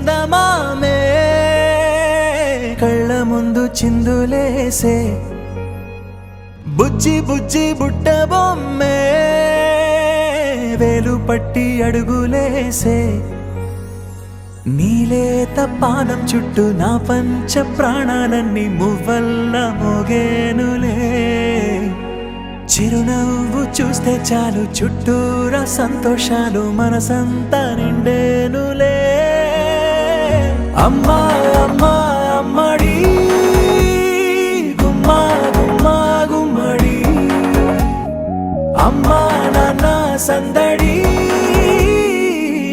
చందమామే కళ్ళ ముందు చిందులేసే బుజ్జి బుజ్జి బుట్ట బొమ్మే వేలు పట్టి అడుగులేసే నీలేత పానం చుట్టూ నా పంచ ప్రాణాలన్నీ మువ్వల్ల మోగేనులే చిరునవ్వు చూస్తే చాలు చుట్టూరా సంతోషాలు మనసంతా నిండేనులే అమ్మా అమ్మా అమ్మడి గుమ్మా గుమ్మా గుమ్మడి అమ్మా నాన్న సందడి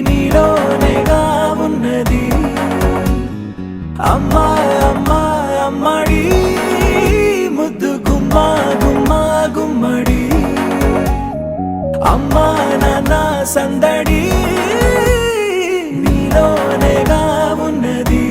నీలోనేగా ఉన్నది అమ్మా అమ్మా అమ్మడి ముద్దు గుమ్మా గుమ్మా గుమ్మడి అమ్మా నాన్న సందడి నీలోనేగా ఉన్నది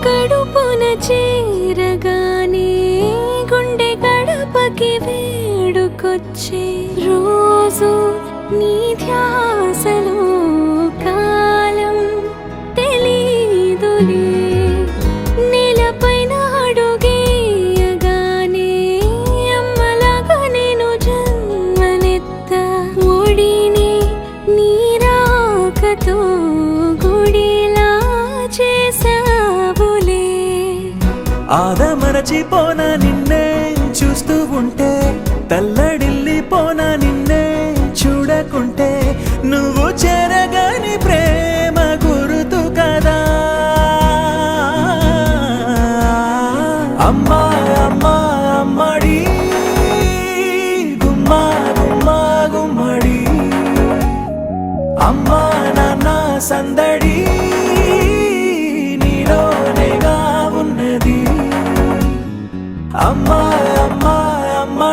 కడుపున చేరగానే గుండె గడపకి వేడుకొచ్చే రోజు నీ ధ్యాసలో కాలం తెలీదులే నేలపైన అడుగేయగానే అమ్మలాగా నేను జన్మనెత్త ఒడిని నీ రాకతో గుడిలా చేసా ఆదమరచిపోనా నిన్నే చూస్తూ ఉంటే తల్లడిల్లిపోనా నిన్నే చూడకుంటే నువ్వు చెరగని ప్రేమ గురుతు కదా అమ్మా అమ్మా అమ్మడి గుమ్మా గుమ్మా గుమ్మడి అమ్మా నాన్న సందడి నీలోనేగా ఉన్నది అమ్మా అమ్మా అమ్మా